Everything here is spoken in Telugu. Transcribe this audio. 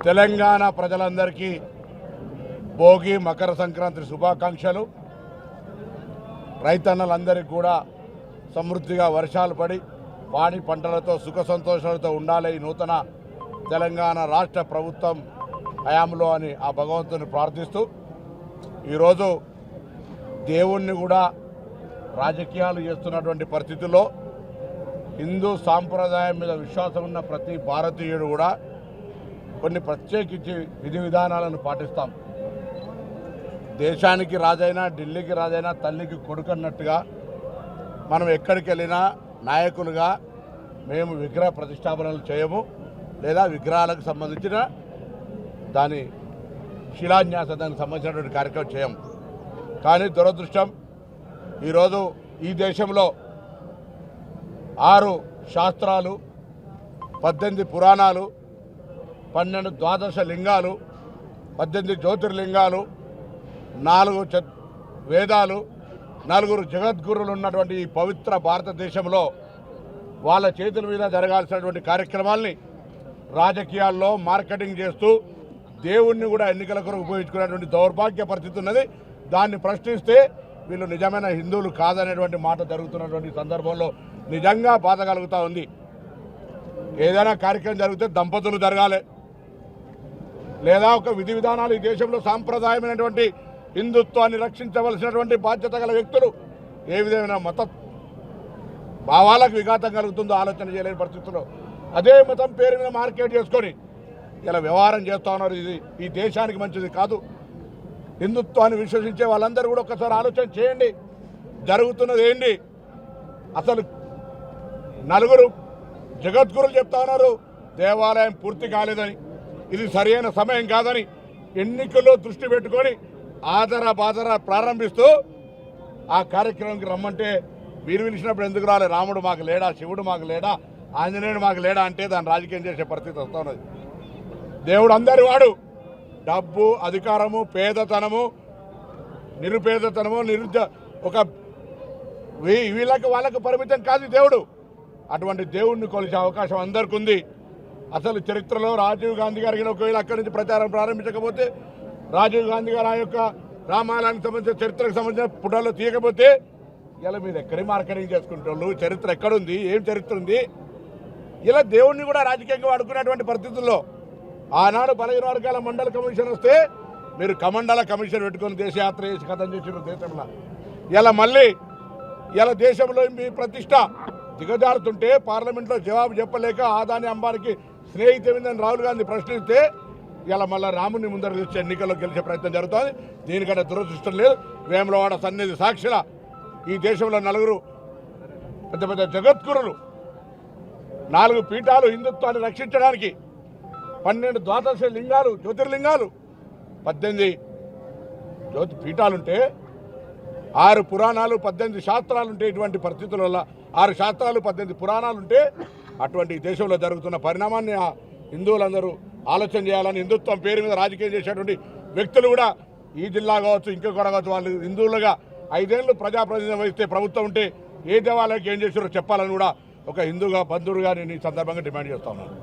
తెలంగాణ ప్రజలందరికీ భోగి మకర సంక్రాంతి శుభాకాంక్షలు. రైతన్నలందరికీ కూడా సమృద్ధిగా వర్షాలు పడి పాడి పంటలతో సుఖ సంతోషాలతో ఉండాలి ఈ నూతన తెలంగాణ రాష్ట్ర ప్రభుత్వం హయాంలో అని ఆ భగవంతుని ప్రార్థిస్తూ ఈరోజు దేవుణ్ణి కూడా రాజకీయాలు చేస్తున్నటువంటి పరిస్థితుల్లో హిందూ సాంప్రదాయం మీద విశ్వాసం ఉన్న ప్రతి భారతీయుడు కూడా కొన్ని ప్రత్యేకించి విధి విధానాలను పాటిస్తాం. దేశానికి రాజైనా ఢిల్లీకి రాజైనా తల్లికి కొడుకన్నట్టుగా మనం ఎక్కడికి వెళ్ళినా నాయకులుగా మేము విగ్రహ ప్రతిష్టాపనలు చేయము, లేదా విగ్రహాలకు సంబంధించిన దాని శిలాన్యాస దానికి సంబంధించినటువంటి కార్యక్రమం చేయము. కానీ దురదృష్టం ఈరోజు ఈ దేశంలో 6 శాస్త్రాలు, 18 పురాణాలు, 12 ద్వాదశ లింగాలు, 18 జ్యోతిర్లింగాలు, 4 వేదాలు, 4 జగద్గురులు ఉన్నటువంటి ఈ పవిత్ర భారతదేశంలో వాళ్ళ చేతుల మీద జరగాల్సినటువంటి కార్యక్రమాల్ని రాజకీయాల్లో మార్కెటింగ్ చేస్తూ దేవుణ్ణి కూడా ఎన్నికల కొరకు ఉపయోగించుకునేటువంటి దౌర్భాగ్య పరిస్థితి ఉన్నది. దాన్ని ప్రశ్నిస్తే వీళ్ళు నిజమైన హిందువులు కాదనేటువంటి మాట జరుగుతున్నటువంటి సందర్భంలో నిజంగా బాధ కలుగుతూ ఉంది. ఏదైనా కార్యక్రమం జరిగితే దంపతులు జరగాలి, లేదా ఒక విధి విధానాలు ఈ దేశంలో సాంప్రదాయమైనటువంటి హిందుత్వాన్ని రక్షించవలసినటువంటి బాధ్యత గల వ్యక్తులు ఏ విధమైన మత భావాలకు విఘాతం కలుగుతుందో ఆలోచన చేయలేని పరిస్థితుల్లో అదే మతం పేరు మీద మార్కెట్ చేసుకొని ఇలా వ్యవహారం చేస్తూ ఉన్నారు. ఇది ఈ దేశానికి మంచిది కాదు. హిందుత్వాన్ని విశ్వసించే వాళ్ళందరూ కూడా ఒకసారి ఆలోచన చేయండి. జరుగుతున్నది ఏంటి? అసలు 4 జగద్గురులు చెప్తా ఉన్నారు దేవాలయం పూర్తి కాలేదని, ఇది సరైన సమయం కాదని, ఎన్నికల్లో దృష్టి పెట్టుకొని ఆదర ప్రారంభిస్తూ ఆ కార్యక్రమంకి రమ్మంటే మీరు పిలిచినప్పుడు ఎందుకు రాలే? రాముడు మాకు లేడా, శివుడు మాకు లేడా, ఆంజనేయుడు మాకు లేడా అంటే దాన్ని రాజకీయం చేసే పరిస్థితి వస్తూ ఉన్నది. దేవుడు అందరి వాడు. డబ్బు, అధికారము, పేదతనము, నిరుపేదతనము, ఒక వీళ్ళకి వాళ్ళకు పరిమితం కాదు దేవుడు. అటువంటి దేవుణ్ణి కొలిసే అవకాశం అందరికీ ఉంది. అసలు చరిత్రలో రాజీవ్ గాంధీ గారికి ఒకవేళ అక్కడి నుంచి ప్రచారం ప్రారంభించకపోతే, రాజీవ్ గాంధీ గారు ఆ యొక్క రామాయణానికి సంబంధించిన చరిత్రకు సంబంధించిన పుటల్లో తీయకపోతే ఇలా మీరు ఎక్కడి మార్కెటింగ్ చేసుకుంటారు? చరిత్ర ఎక్కడుంది? ఏం చరిత్ర ఉంది? ఇలా దేవుణ్ణి కూడా రాజకీయంగా వాడుకునేటువంటి పరిస్థితుల్లో ఆనాడు బలహీన వర్గాల మండల కమిషన్ వస్తే మీరు కమండల కమిషన్ పెట్టుకుని దేశయాత్ర చేసి కథం చేసిన దేశంలో ఇలా మళ్ళీ ఇలా దేశంలో మీ ప్రతిష్ట దిగజారుతుంటే పార్లమెంట్లో జవాబు చెప్పలేక ఆదాని అంబానికి స్నేహితులని రాహుల్ గాంధీ ప్రశ్నిస్తే ఇలా మళ్ళీ రాముని ముందర తెచ్చి ఎన్నికల్లో గెలిచే ప్రయత్నం జరుగుతుంది. దీనికంటే దురదృష్టం లేదు. వేములవాడ సన్నిధి సాక్షిల ఈ దేశంలో 4 పెద్ద పెద్ద జగద్గురులు, 4 పీఠాలు హిందుత్వాన్ని రక్షించడానికి, 12 ద్వాదశ లింగాలు, జ్యోతిర్లింగాలు, 18 పీఠాలుంటే 6 పురాణాలు, 18 శాస్త్రాలుంటే ఇటువంటి పరిస్థితుల వల్ల 6 శాస్త్రాలు, 18 పురాణాలుంటే అటువంటి దేశంలో జరుగుతున్న పరిణామాన్ని హిందువులందరూ ఆలోచన చేయాలని, హిందుత్వం పేరు మీద రాజకీయం చేసేటువంటి వ్యక్తులు కూడా ఈ జిల్లా కావచ్చు ఇంకొకటి కావచ్చు వాళ్ళు హిందువులుగా 5 ఏళ్ళు ప్రజాప్రతినిధి వహిస్తే ప్రభుత్వం ఉంటే ఏ దేవాలయానికి ఏం చేశారో చెప్పాలని కూడా ఒక హిందూగా బంధువుగా నేను ఈ సందర్భంగా డిమాండ్ చేస్తా ఉన్నాను.